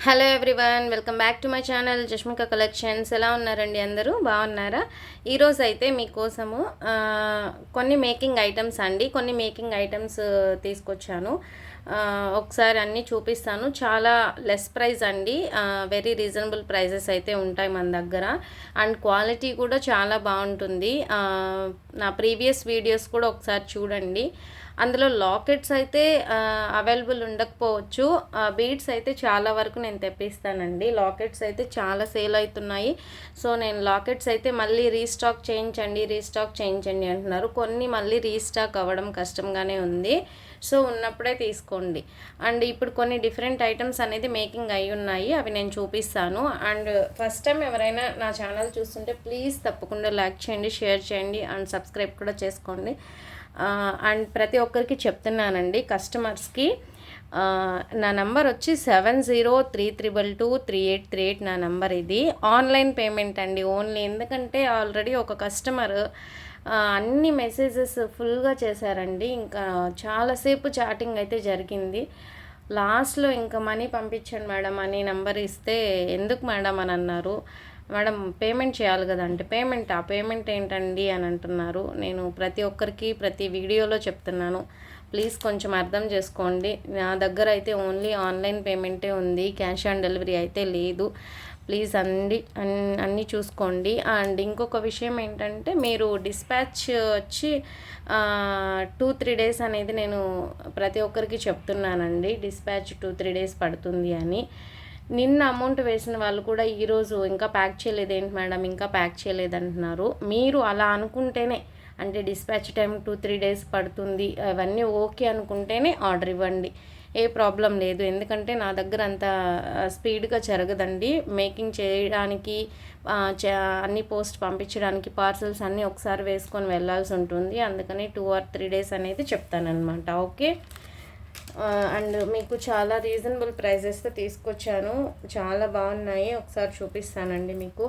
Hello everyone, welcome back to my channel Jashmika collections. ఎలా ఉన్నారండి? అందరూ బాగున్నారా? ఈరోజు అయితే మీకోసము కొన్ని మేకింగ్ ఐటమ్స్ అండి, కొన్ని మేకింగ్ ఐటమ్స్ తీసుకొచ్చాను. ఒకసారి అన్నీ చూపిస్తాను. చాలా లెస్ ప్రైస్ అండి, వెరీ రీజనబుల్ ప్రైజెస్ అయితే ఉంటాయి మన దగ్గర. అండ్ క్వాలిటీ కూడా చాలా బాగుంటుంది. నా ప్రీవియస్ వీడియోస్ కూడా ఒకసారి చూడండి. అందులో లాకెట్స్ అయితే అవైలబుల్ ఉండకపోవచ్చు, బీడ్స్ అయితే చాలా వరకు నేను తెప్పిస్తానండి. లాకెట్స్ అయితే చాలా సేల్ అవుతున్నాయి. సో నేను లాకెట్స్ అయితే మళ్ళీ రీస్టాక్ చేయించండి అంటున్నారు. కొన్ని మళ్ళీ రీస్టాక్ అవ్వడం కష్టంగానే ఉంది. సో ఉన్నప్పుడే తీసుకోండి. అండ్ ఇప్పుడు కొన్ని డిఫరెంట్ ఐటమ్స్ అనేది మేకింగ్ అయి ఉన్నాయి, అవి నేను చూపిస్తాను. అండ్ ఫస్ట్ టైం ఎవరైనా నా ఛానల్ చూస్తుంటే ప్లీజ్ తప్పకుండా లైక్ చేయండి, షేర్ చేయండి అండ్ సబ్స్క్రైబ్ కూడా చేసుకోండి. అండ్ ప్రతి ఒక్కరికి చెప్తున్నానండి, కస్టమర్స్కి నా నంబర్ వచ్చి 7033223838 నా నంబర్. ఇది ఆన్లైన్ పేమెంట్ అండి ఓన్లీ. ఎందుకంటే ఆల్రెడీ ఒక కస్టమర్ అన్ని మెసేజెస్ ఫుల్గా చేశారండి. ఇంకా చాలాసేపు చాటింగ్ అయితే జరిగింది. లాస్ట్లో ఇంకా మనీ పంపించండి మేడం అని నెంబర్ ఇస్తే, ఎందుకు మేడం అని అన్నారు. మేడం పేమెంట్ చేయాలి కదంటే, పేమెంట్ ఏంటండి అని అంటున్నారు. నేను ప్రతి ఒక్కరికి ప్రతి వీడియోలో చెప్తున్నాను, ప్లీజ్ కొంచెం అర్థం చేసుకోండి. నా దగ్గర అయితే ఓన్లీ ఆన్లైన్ పేమెంటే ఉంది, క్యాష్ ఆన్ డెలివరీ అయితే లేదు. ప్లీజ్ అన్నీ చూసుకోండి. అండ్ ఇంకొక విషయం ఏంటంటే, మీరు డిస్పాచ్ వచ్చి 2-3 డేస్ అనేది నేను ప్రతి ఒక్కరికి చెప్తున్నానండి. డిస్పాచ్ 2-3 డేస్ పడుతుంది అని. నిన్న అమౌంట్ వేసిన వాళ్ళు కూడా ఈరోజు ఇంకా ప్యాక్ చేయలేదు ఏంటి మేడం, ఇంకా ప్యాక్ చేయలేదంటున్నారు. మీరు అలా అనుకుంటేనే, అంటే డిస్పాచ్ టైం 2-3 డేస్ పడుతుంది అవన్నీ ఓకే అనుకుంటేనే ఆర్డర్ ఇవ్వండి, ఏ ప్రాబ్లం లేదు. ఎందుకంటే నా దగ్గర అంత స్పీడ్గా జరగదండి. మేకింగ్ చేయడానికి అన్ని పోస్ట్ పంపించడానికి పార్సల్స్ అన్నీ ఒకసారి వేసుకొని వెళ్ళాల్సి ఉంటుంది. అందుకని 2 or 3 డేస్ అనేది చెప్తానన్నమాట. ఓకే. అండ్ మీకు చాలా రీజనబుల్ ప్రైజెస్తో తీసుకొచ్చాను, చాలా బాగున్నాయి. ఒకసారి చూపిస్తానండి మీకు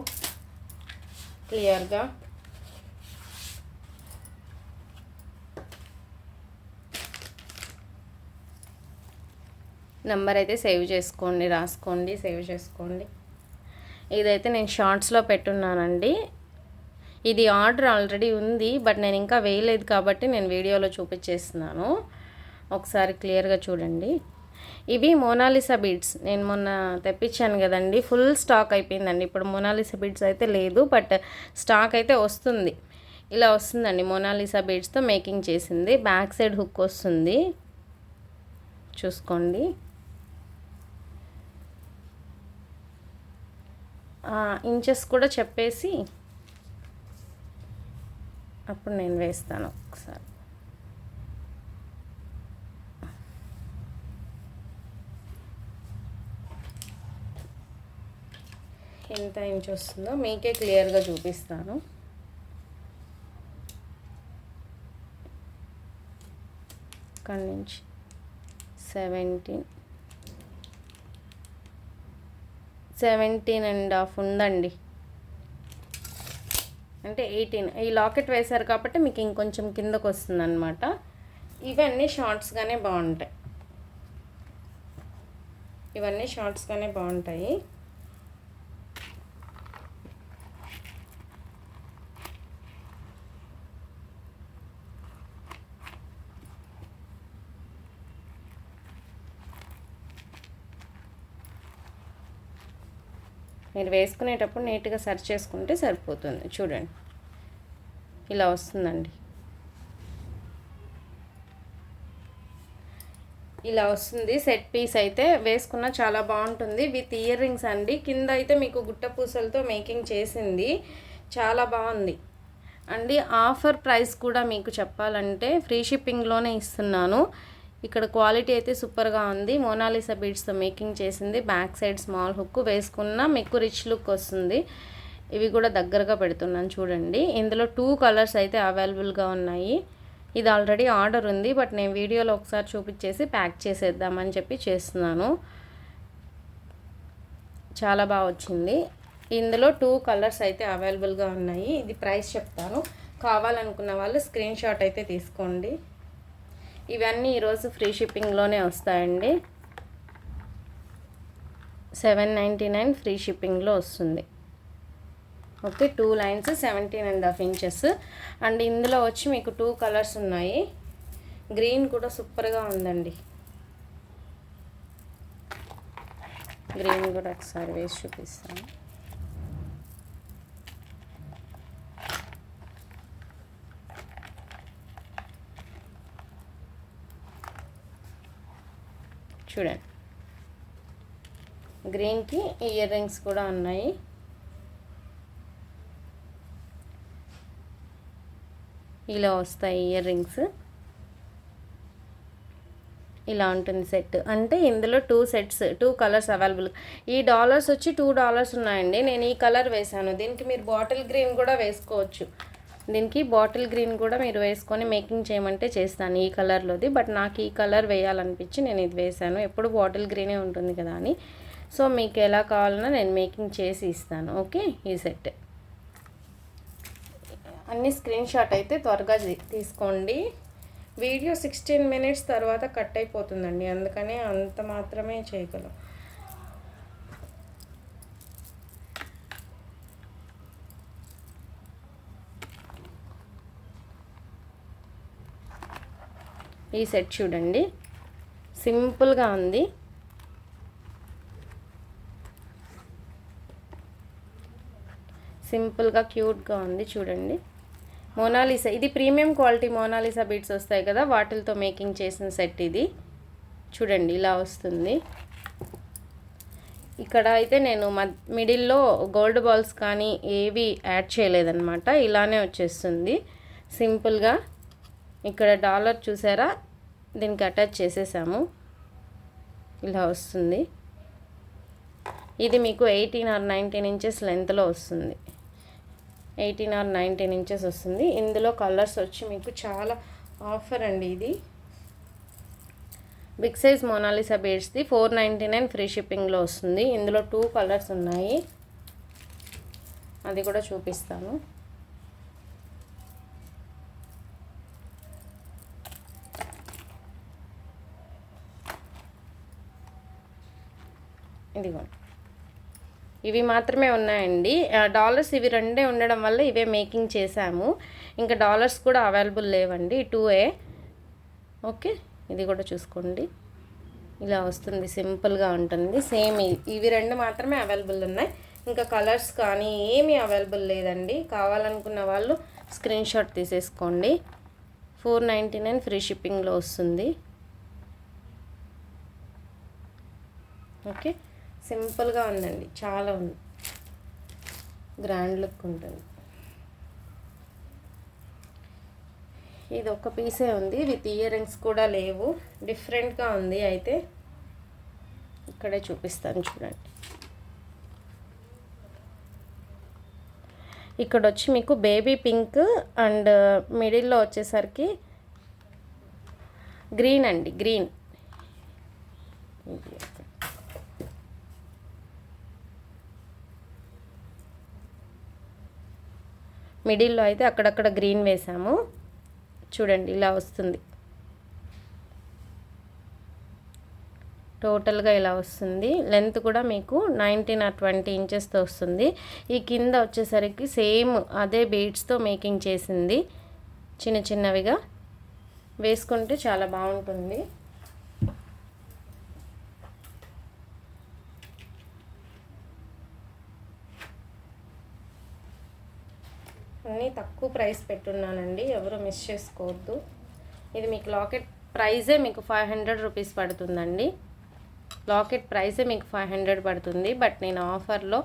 క్లియర్గా. నెంబర్ అయితే సేవ్ చేసుకోండి. ఇదైతే నేను షార్ట్స్లో పెట్టున్నానండి. ఇది ఆర్డర్ ఆల్రెడీ ఉంది, బట్ నేను ఇంకా వేయలేదు కాబట్టి నేను వీడియోలో చూపించేస్తున్నాను. ఒకసారి క్లియర్గా చూడండి. ఇవి మోనాలిసా బీడ్స్. నేను మొన్న తెప్పించాను కదండి, ఫుల్ స్టాక్ అయిపోయిందండి. ఇప్పుడు మోనాలిసా బీడ్స్ అయితే లేదు, బట్ స్టాక్ అయితే వస్తుంది. ఇలా వస్తుందండి మోనాలిసా బీడ్స్తో మేకింగ్ చేసింది. బ్యాక్ సైడ్ హుక్ వస్తుంది, చూసుకోండి. ఇంచెస్ కూడా చెప్పేసి అప్పుడు నేను వేస్తాను. ఒకసారి ఎంత ఇంచ్ వస్తుందో మీకే క్లియర్గా చూపిస్తాను. ఇక్కడి నుంచి 17.5 ఉందండి, అంటే 18. ఈ లాకెట్ వేశారు కాబట్టి మీకు ఇంకొంచెం కిందకు వస్తుంది అనమాట. ఇవన్నీ షార్ట్స్గానే బాగుంటాయి. మీరు వేసుకునేటప్పుడు నీట్గా సర్చ్ చేసుకుంటే సరిపోతుంది. చూడండి, ఇలా వస్తుందండి. ఇలా వస్తుంది సెట్ పీస్. అయితే వేసుకున్న చాలా బాగుంటుంది, విత్ ఇయర్ రింగ్స్ అండి. కింద అయితే మీకు గుట్ట పూసలతో మేకింగ్ చేసింది, చాలా బాగుంది అండి. ఆఫర్ ప్రైస్ కూడా మీకు చెప్పాలంటే ఫ్రీ షిప్పింగ్లోనే ఇస్తున్నాను. ఇక్కడ క్వాలిటీ అయితే సూపర్గా ఉంది. మోనాలిసా బీడ్స్తో మేకింగ్ చేసింది. బ్యాక్ సైడ్ స్మాల్ హుక్ వేసుకున్న మీకు రిచ్ లుక్ వస్తుంది. ఇవి కూడా దగ్గరగా పెడుతున్నాను చూడండి. ఇందులో 2 కలర్స్ అయితే అవైలబుల్గా ఉన్నాయి. ఇది ఆల్రెడీ ఆర్డర్ ఉంది, బట్ నేను వీడియోలో ఒకసారి చూపించేసి ప్యాక్ చేసేద్దామని చెప్పి చేస్తున్నాను. చాలా బాగా వచ్చింది. ఇందులో 2 కలర్స్ అయితే అవైలబుల్గా ఉన్నాయి. ఇది ప్రైస్ చెప్తాను, కావాలనుకున్న వాళ్ళు స్క్రీన్ షాట్ అయితే తీసుకోండి. ఇవన్నీ ఈరోజు ఫ్రీ షిప్పింగ్లోనే వస్తాయండి. 799 ఫ్రీ షిప్పింగ్లో వస్తుంది. Okay, 2 lines 17.5 inches. అండ్ ఇందులో వచ్చి మీకు 2 కలర్స్ ఉన్నాయి. గ్రీన్ కూడా సూపర్గా ఉందండి. గ్రీన్ కూడా ఒకసారి వేసి చూపిస్తాను. చూడండి, గ్రీన్కి ఇయర్ రింగ్స్ కూడా ఉన్నాయి. ఇలా వస్తాయి ఇయర్ రింగ్స్. ఇలా ఉంటుంది సెట్. అంటే ఇందులో 2 సెట్స్ 2 కలర్స్ అవైలబుల్. ఈ డాలర్స్ వచ్చి $2 ఉన్నాయండి. నేను ఈ కలర్ వేసాను. దీనికి మీరు బాటిల్ గ్రీన్ కూడా వేసుకోవచ్చు. దీనికి బాటిల్ గ్రీన్ కూడా మీరు వేసుకొని మేకింగ్ చేయమంటే చేస్తాను ఈ కలర్లోది. బట్ నాకు ఈ కలర్ వేయాలనిపించి నేను ఇది వేసాను. ఎప్పుడు బాటిల్ గ్రీనే ఉంటుంది కదా అని. సో మీకు ఎలా కావాలన్నా నేను మేకింగ్ చేసి ఇస్తాను. ఓకే, ఈ సెట్ అన్ని స్క్రీన్ షాట్ అయితే త్వరగా తీసుకోండి. వీడియో 16 మినిట్స్ తర్వాత కట్ అయిపోతుందండి, అందుకనే అంత మాత్రమే చేయగలం. ఈ సెట్ చూడండి, సింపుల్గా ఉంది. సింపుల్గా క్యూట్గా ఉంది చూడండి. మోనాలిసా, ఇది ప్రీమియం క్వాలిటీ మోనాలిసా బీడ్స్ వస్తాయి కదా, వాటితో మేకింగ్ చేసిన సెట్ ఇది. చూడండి ఇలా వస్తుంది. ఇక్కడ అయితే నేను మిడిల్లో గోల్డ్ బాల్స్ కానీ ఏవి యాడ్ చేయలేదన్నమాట. ఇలానే వచ్చేస్తుంది సింపుల్గా. ఇక్కడ డాలర్ చూసారా, దీనికి అటాచ్ చేసేసాము. ఇలా వస్తుంది. ఇది మీకు 18 or 19 ఇంచెస్ లెంత్లో వస్తుంది. 18 or 19 ఇంచెస్ వస్తుంది. ఇందులో కలర్స్ వచ్చి మీకు చాలా ఆఫర్ అండి. ఇది బిగ్ సైజ్ మోనాలిసా బీడ్స్ది 499 ఫ్రీ షిప్పింగ్లో వస్తుంది. ఇందులో 2 కలర్స్ ఉన్నాయి, అది కూడా చూపిస్తాను. ఇదిగోండి, ఇవి మాత్రమే ఉన్నాయండి. డాలర్స్ ఇవి 2 ఉండడం వల్ల ఇవే మేకింగ్ చేశాము. ఇంకా డాలర్స్ కూడా అవైలబుల్ లేవండి, 2ఏ. ఓకే, ఇది కూడా చూసుకోండి. ఇలా వస్తుంది, సింపుల్గా ఉంటుంది. సేమ్ ఇవి 2 మాత్రమే అవైలబుల్ ఉన్నాయి. ఇంకా కలర్స్ కానీ ఏమీ అవైలబుల్ లేదండి. కావాలనుకున్న వాళ్ళు స్క్రీన్ షాట్ తీసేసుకోండి. 499 ఫ్రీ షిప్పింగ్లో వస్తుంది. ఓకే, సింపుల్గా ఉందండి, చాలా ఉంది, గ్రాండ్ లుక్ ఉంటుంది. ఇది ఒక పీసే ఉంది, విత్ ఇయర్ రింగ్స్ కూడా లేవు. డిఫరెంట్గా ఉంది. అయితే ఇక్కడే చూపిస్తాను చూడండి. ఇక్కడ వచ్చి మీకు బేబీ పింక్ అండ్ మిడిల్లో వచ్చేసరికి గ్రీన్ అండి, గ్రీన్. మిడిల్లో అయితే అక్కడక్కడ గ్రీన్ వేసాము. చూడండి ఇలా వస్తుంది. టోటల్గా ఇలా వస్తుంది. లెంత్ కూడా మీకు 19 or 20 ఇంచెస్తో వస్తుంది. ఈ కింద వచ్చేసరికి సేమ్ అదే బీడ్స్తో మేకింగ్ చేసింది. చిన్న చిన్నవిగా వేసుకుంటే చాలా బాగుంటుంది. అన్నీ తక్కువ ప్రైస్ పెట్టున్నానండి, ఎవరు మిస్ చేసుకోవద్దు. ఇది మీకు లాకెట్ ప్రైజే మీకు 500 రూపీస్ పడుతుందండి. లాకెట్ ప్రైజే మీకు 500 పడుతుంది. బట్ నేను ఆఫర్లో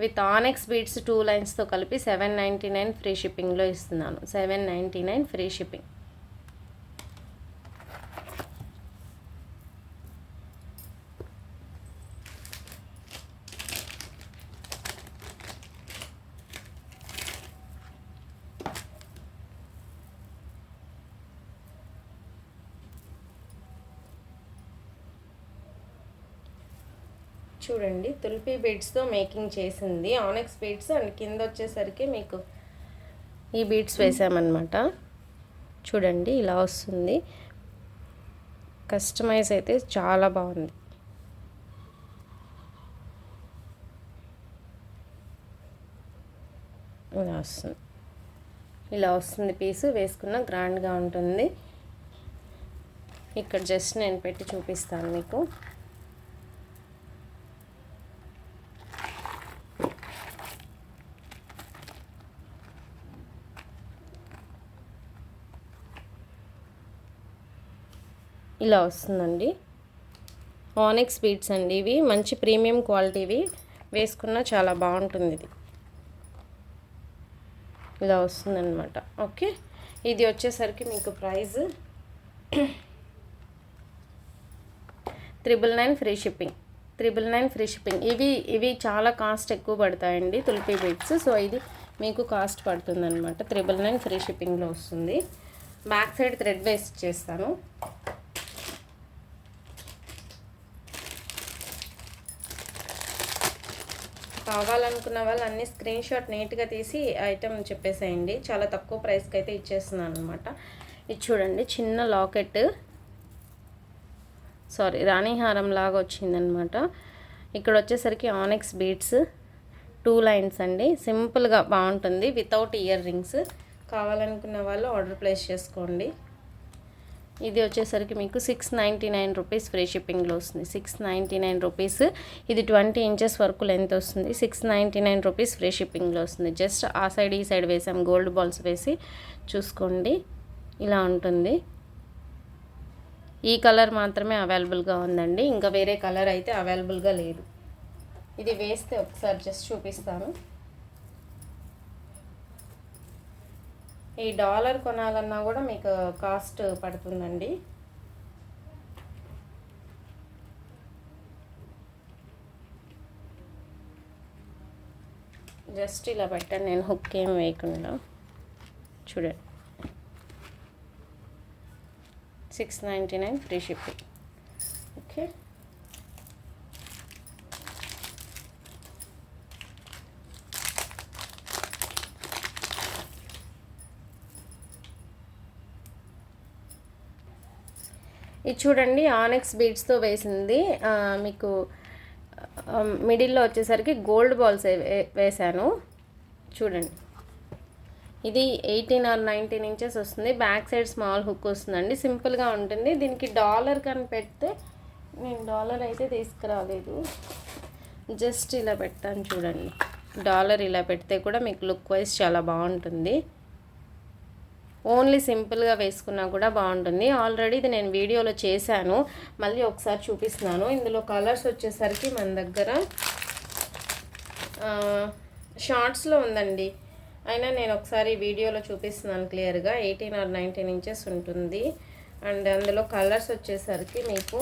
విత్ ఆనెక్స్ బీడ్స్ 2 లైన్స్తో కలిపి 799 ఫ్రీ షిప్పింగ్లో ఇస్తున్నాను. 799 ఫ్రీ షిప్పింగ్. చూడండి, తుల్పీ బీడ్స్తో మేకింగ్ చేసింది, ఆనెక్స్ బీడ్స్. అండ్ కింద వచ్చేసరికి మీకు ఈ బీడ్స్ వేసామన్నమాట. చూడండి ఇలా వస్తుంది. కస్టమైజ్ అయితే చాలా బాగుంది. ఇలా వస్తుంది, ఇలా వస్తుంది పీసు. వేసుకున్న గ్రాండ్గా ఉంటుంది. ఇక్కడ జస్ట్ నేను పెట్టి చూపిస్తాను మీకు. ఇలా వస్తుందండి. ఆనెక్స్ బీడ్స్ అండి ఇవి, మంచి ప్రీమియం క్వాలిటీవి. వేసుకున్న చాలా బాగుంటుంది ఇది. ఇలా వస్తుందన్నమాట. ఓకే, ఇది వచ్చేసరికి మీకు price 999 free shipping. 999 free shipping. ఇవి చాలా కాస్ట్ ఎక్కువ పడతాయండి తుల్పీ బీడ్స్. సో ఇది మీకు కాస్ట్ పడుతుంది అనమాట. 999 ఫ్రీ షిప్పింగ్లో వస్తుంది. బ్యాక్ సైడ్ థ్రెడ్ వేస్ట్ చేస్తాను. కావాలనుకున్న వాళ్ళు అన్ని స్క్రీన్ షాట్ నీట్గా తీసి ఐటమ్ చెప్పేసేయండి. చాలా తక్కువ ప్రైస్కి అయితే ఇచ్చేస్తున్నాను అనమాట. ఇది చూడండి, చిన్న లాకెట్, రాణిహారం లాగా వచ్చిందనమాట. ఇక్కడ వచ్చేసరికి ఆనెక్స్ బీడ్స్ 2 లైన్స్ అండి. సింపుల్గా బాగుంటుంది, వితౌట్ ఇయర్ రింగ్స్. కావాలనుకున్న వాళ్ళు ఆర్డర్ ప్లేస్ చేసుకోండి. ఇది వచ్చేసరికి మీకు 699 రూపీస్ ఫ్రీ షిప్పింగ్లో వస్తుంది. 699 రూపీస్. ఇది 20 ఇంచెస్ వరకు లెంత్ వస్తుంది. 699 రూపీస్ ఫ్రీ షిప్పింగ్లో వస్తుంది. జస్ట్ ఆ సైడ్ ఈ సైడ్ వేసాం, గోల్డ్ బాల్స్ వేసి చూసుకోండి. ఇలా ఉంటుంది. ఈ కలర్ మాత్రమే అవైలబుల్గా ఉందండి, ఇంకా వేరే కలర్ అయితే అవైలబుల్గా లేదు. ఇది వేస్తే ఒకసారి జస్ట్ చూపిస్తాను. ఈ డాలర్ కొనాలన్నా కూడా మీకు కాస్ట్ పడుతుందండి. జస్ట్ ఇలా పెట్టండి, నేను హుక్ ఏం వేయకుండా. చూడండి, 699 ఫ్రీ షిప్పింగ్. ఓకే, ఇది చూడండి, ఆనెక్స్ బీడ్స్తో వేసింది. మీకు మిడిల్లో వచ్చేసరికి గోల్డ్ బాల్స్ వేసాను. చూడండి, ఇది 18 or 19 ఇంచెస్ వస్తుంది. బ్యాక్ సైడ్ స్మాల్ హుక్ వస్తుందండి. సింపుల్గా ఉంటుంది. దీనికి డాలర్ కానీ పెడితే, నేను డాలర్ అయితే తీసుకురాలేదు, జస్ట్ ఇలా పెట్టాను. చూడండి, డాలర్ ఇలా పెడితే కూడా మీకు లుక్ వైజ్ చాలా బాగుంటుంది. ఓన్లీ సింపుల్గా వేసుకున్నా కూడా బాగుంటుంది. ఆల్రెడీ ఇది నేను వీడియోలో చేశాను, మళ్ళీ ఒకసారి చూపిస్తున్నాను. ఇందులో కలర్స్ వచ్చేసరికి మన దగ్గర షార్ట్స్లో ఉందండి, అయినా నేను ఒకసారి వీడియోలో చూపిస్తున్నాను క్లియర్గా. 18 or 19 ఇంచెస్ ఉంటుంది. అండ్ అందులో కలర్స్ వచ్చేసరికి మీకు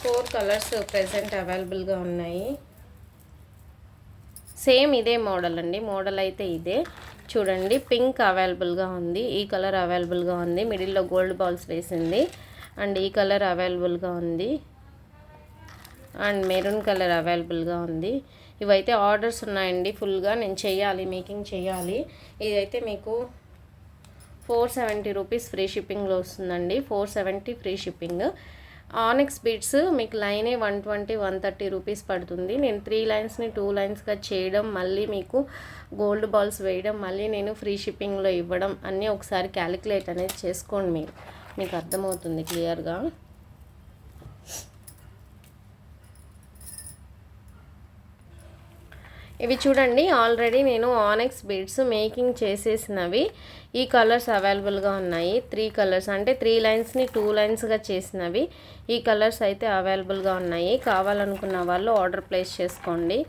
4 కలర్స్ ప్రెజెంట్ అవైలబుల్గా ఉన్నాయి. సేమ్ ఇదే మోడల్ అండి, మోడల్ అయితే ఇదే. చూడండి, పింక్ అవైలబుల్గా ఉంది, ఈ కలర్ అవైలబుల్గా ఉంది, మిడిల్లో గోల్డ్ బాల్స్ వేసింది. అండ్ ఈ కలర్ అవైలబుల్గా ఉంది, అండ్ మెరూన్ కలర్ అవైలబుల్గా ఉంది. ఇవైతే ఆర్డర్స్ ఉన్నాయండి ఫుల్గా, నేను చెయ్యాలి, మేకింగ్ చేయాలి. ఇదైతే మీకు 470 రూపీస్ ఫ్రీ షిప్పింగ్లో వస్తుందండి. 470 ఫ్రీ షిప్పింగ్. ఆనెక్స్ బీడ్స్ మీకు లైనే 120-130 రూపీస్ పడుతుంది. నేను 3 లైన్స్ని 2 లైన్స్గా చేయడం, మళ్ళీ మీకు గోల్డ్ బాల్స్ వేయడం, మళ్ళీ నేను ఫ్రీ షిప్పింగ్లో ఇవ్వడం అన్నీ ఒకసారి క్యాలిక్యులేట్ అనేది చేసుకోండి. మీకు అర్థమవుతుంది క్లియర్గా. ఇవి చూడండి, ఆల్రెడీ నేను ఆనెక్స్ బీడ్స్ మేకింగ్ చేసేసినవి. ఈ కలర్స్ అవైలబుల్గా ఉన్నాయి. 3 కలర్స్ అంటే 3 లైన్స్ని 2 లైన్స్గా చేసినవి. ఈ కలర్స్ అయితే అవైలబుల్గా ఉన్నాయి. కావాలనుకున్న వాళ్ళు ఆర్డర్ ప్లేస్ చేసుకోండి.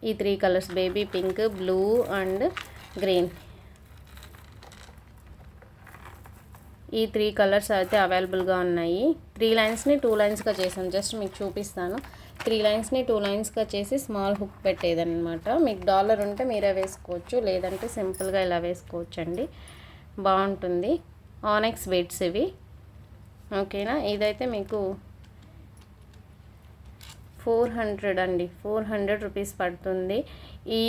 ఈ 3 colours, baby pink, blue and green, ఈ 3 కలర్స్ అయితే అవైలబుల్గా ఉన్నాయి. 3 లైన్స్ని 2 లైన్స్గా చేసాను, జస్ట్ మీకు చూపిస్తాను. 3 లైన్స్ని 2 లైన్స్గా చేసి స్మాల్ హుక్ పెట్టేదన్నమాట. మీకు డాలర్ ఉంటే మీరే వేసుకోవచ్చు, లేదంటే సింపుల్గా ఇలా వేసుకోవచ్చు అండి, బాగుంటుంది. ఆనెక్స్ బీడ్స్ ఇవి, ఓకేనా. ఇదైతే మీకు 400 అండి, 400 రూపీస్ పడుతుంది. ఈ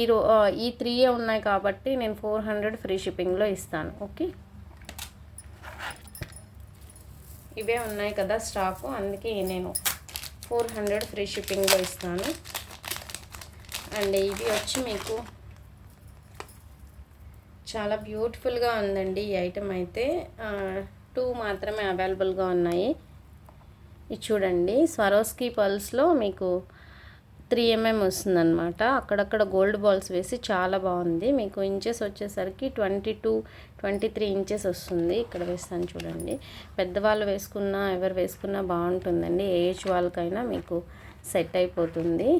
3 ఉన్నాయి కాబట్టి నేను 400 ఫ్రీ షిప్పింగ్లో ఇస్తాను. ఓకే, ఇవే ఉన్నాయి కదా స్టాకు, అందుకే నేను 400 ఫ్రీ షిప్పింగ్లో ఇస్తాను. అండ్ ఇది వచ్చి మీకు చాలా బ్యూటిఫుల్గా ఉందండి ఈ ఐటమ్ అయితే. 2 మాత్రమే అవైలబుల్గా ఉన్నాయి. ఇది చూడండి, స్వరోస్కి పల్స్లో మీకు 3 mm వస్తుందన్నమాట. అక్కడక్కడ గోల్డ్ బాల్స్ వేసి చాలా బాగుంది. మీకు ఇంచెస్ వచ్చేసరికి 22-23 ఇంచెస్ వస్తుంది. ఇక్కడ వేస్తాను చూడండి. పెద్దవాళ్ళు వేసుకున్నా ఎవరు వేసుకున్నా బాగుంటుందండి. ఏజ్ వాళ్ళకైనా మీకు సెట్ అయిపోతుంది.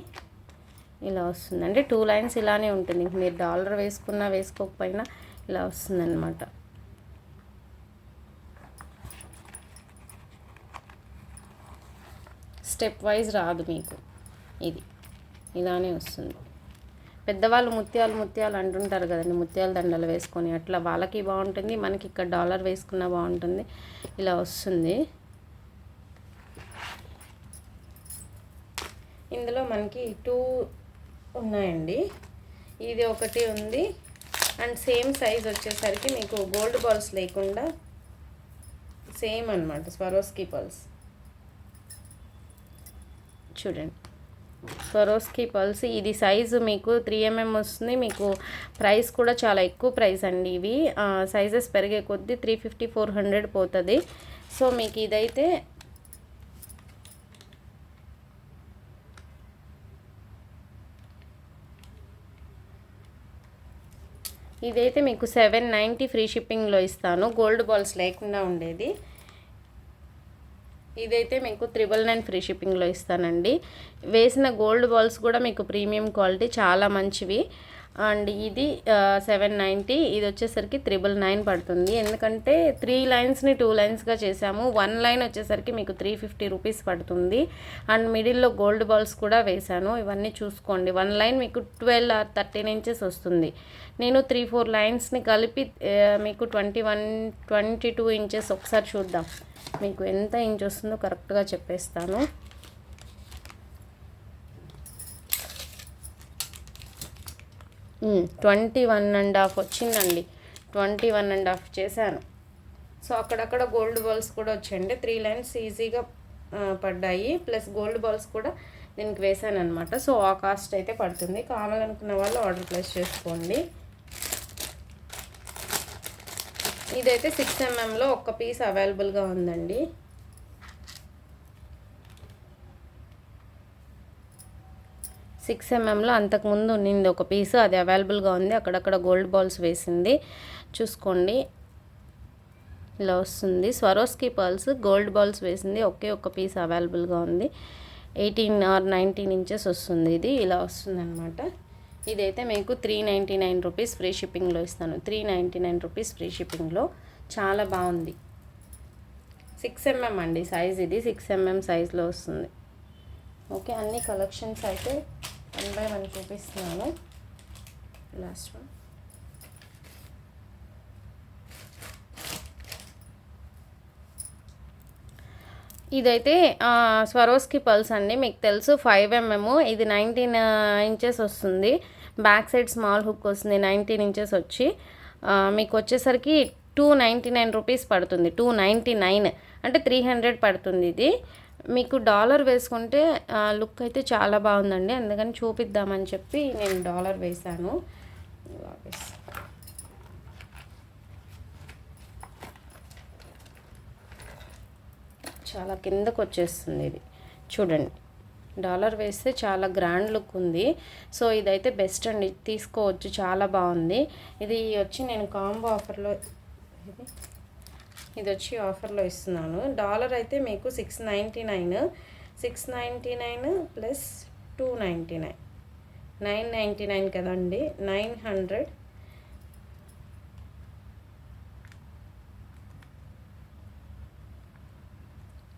ఇలా వస్తుంది అంటే 2 లైన్స్ ఇలానే ఉంటుంది. మీరు డాలర్ వేసుకున్నా వేసుకోకపోయినా ఇలా వస్తుందన్నమాట. స్టెప్ వైజ్ రాదు మీకు, ఇది ఇలానే వస్తుంది. పెద్దవాళ్ళు ముత్యాలు అంటుంటారు కదండి, ముత్యాల దండలు వేసుకొని, అట్లా వాళ్ళకి బాగుంటుంది. మనకి ఇక్కడ డాలర్ వేసుకున్నా బాగుంటుంది. ఇలా వస్తుంది. ఇందులో మనకి 2 ఉన్నాయండి. ఇది ఒకటి ఉంది. అండ్ సేమ్ సైజ్ వచ్చేసరికి మీకు గోల్డ్ బాల్స్ లేకుండా సేమ్ అనమాట స్వరోస్కి పల్స్. చూడండి, స్వరోస్కి పల్స్ ఇది సైజు మీకు 3 mm వస్తుంది. మీకు ప్రైస్ కూడా చాలా ఎక్కువ ప్రైస్ అండి. ఇవి సైజెస్ పెరిగే కొద్దీ 350-400 పోతుంది. సో మీకు ఇదైతే మీకు 790 ఫ్రీ షిప్పింగ్లో ఇస్తాను. గోల్డ్ బాల్స్ లేకుండా ఉండేది. ఇదైతే మీకు 999 ఫ్రీ షిప్పింగ్లో ఇస్తానండి. వేసిన గోల్డ్ బాల్స్ కూడా మీకు ప్రీమియం క్వాలిటీ, చాలా మంచివి. అండ్ ఇది 790, ఇది వచ్చేసరికి 999 పడుతుంది. ఎందుకంటే 3 లైన్స్ని 2 లైన్స్గా చేసాము. 1 లైన్ వచ్చేసరికి మీకు 350 రూపీస్ పడుతుంది. అండ్ మిడిల్లో గోల్డ్ బాల్స్ కూడా వేశాను. ఇవన్నీ చూసుకోండి. 1 లైన్ మీకు 12 or 13 ఇంచెస్ వస్తుంది. నేను 3-4 లైన్స్ని కలిపి మీకు 21-22 ఇంచెస్ ఒకసారి చూద్దాం. మీకు ఎంత ఇంచ్ వస్తుందో కరెక్ట్గా చెప్పేస్తాను. మ్ 21.5 వచ్చిందండి. 21.5 చేశాను. సో అక్కడక్కడ గోల్డ్ బాల్స్ కూడా వచ్చాయండి. 3 లైన్స్ ఈజీగా పడ్డాయి. ప్లస్ గోల్డ్ బాల్స్ కూడా దీనికి వేసాను అనమాట. సో ఆ కాస్ట్ అయితే పడుతుంది. కావాలనుకున్న వాళ్ళు ఆర్డర్ ప్లేస్ చేసుకోండి. ఇదైతే 6 mmలో ఒక్క పీస్ అవైలబుల్గా ఉందండి. లో అంతకుముందు ఉన్నింది ఒక పీసు, అది అవైలబుల్గా ఉంది. అక్కడక్కడ గోల్డ్ బాల్స్ వేసింది, చూసుకోండి. ఇలా వస్తుంది. స్వరోస్కి పర్ల్స్ గోల్డ్ బాల్స్ వేసింది, ఒకే ఒక్క పీస్ అవైలబుల్గా ఉంది. 18 or 19 ఇంచెస్ వస్తుంది. ఇది ఇలా వస్తుంది అనమాట. ఇదైతే మీకు 399 రూపీస్ ఫ్రీ షిప్పింగ్లో ఇస్తాను. 399 రూపీస్ ఫ్రీ షిప్పింగ్లో, చాలా బాగుంది. 6 mm అండి సైజ్. ఇది 6 mm సైజ్లో వస్తుంది. ఓకే, అన్ని కలెక్షన్స్ అయితే 1 by 1 చూపిస్తున్నాను. Last one. ఇదైతే స్వరోస్కి పల్స్ అండి. మీకు తెలుసు 5 mm, ఇది 19 ఇంచెస్ వస్తుంది. బ్యాక్ సైడ్ స్మాల్ హుక్ వస్తుంది. 19 ఇంచెస్ వచ్చి మీకు వచ్చేసరికి 299 రూపీస్ పడుతుంది. 299 అంటే 300 పడుతుంది. ఇది మీకు డాలర్ వేసుకుంటే లుక్ అయితే చాలా బాగుందండి. అందుకని చూపిద్దామని చెప్పి నేను డాలర్ వేశాను. చాలా కిందకు వచ్చేస్తుంది. ఇది చూడండి, డాలర్ వేస్తే చాలా గ్రాండ్ లుక్ ఉంది. సో ఇదైతే బెస్ట్ అండి, తీసుకోవచ్చు, చాలా బాగుంది. ఇది వచ్చి నేను కాంబో ఆఫర్లో, ఇది వచ్చి ఆఫర్లో ఇస్తున్నాను. డాలర్ అయితే మీకు 699 ప్లస్ 299, 999 కదండి, 900.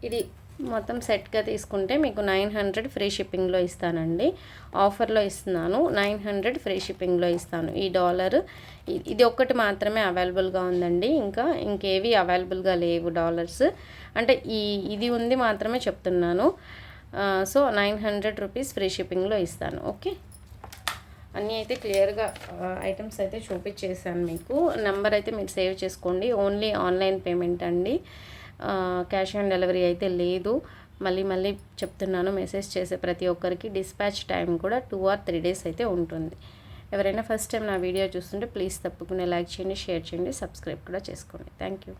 ఇది మొత్తం సెట్గా తీసుకుంటే మీకు 900 ఫ్రీ షిప్పింగ్లో ఇస్తానండి. ఆఫర్లో ఇస్తున్నాను, 900 ఫ్రీ షిప్పింగ్లో ఇస్తాను. ఈ డాలర్ ఇది ఒక్కటి మాత్రమే అవైలబుల్గా ఉందండి. ఇంకేవి అవైలబుల్గా లేవు డాలర్స్. అంటే ఇది ఉంది మాత్రమే చెప్తున్నాను. సో 900 రూపీస్ ఫ్రీ షిప్పింగ్లో ఇస్తాను. ఓకే, అన్నీ అయితే క్లియర్గా ఐటమ్స్ అయితే చూపించేసాను మీకు. నెంబర్ అయితే మీరు సేవ్ చేసుకోండి. ఓన్లీ ఆన్లైన్ పేమెంట్ అండి, క్యాష్ ఆన్ డెలివరీ అయితే లేదు. మళ్ళీ మళ్ళీ చెప్తున్నాను, మెసేజ్ చేసే ప్రతి ఒక్కరికి డిస్పాచ్ టైం కూడా 2 or 3 days అయితే ఉంటుంది. ఎవరైనా ఫస్ట్ టైం నా వీడియో చూస్తుంటే ప్లీజ్ తప్పకుండా లైక్ చేయండి, షేర్ చేయండి, సబ్స్క్రైబ్ కూడా చేసుకోండి. Thank you.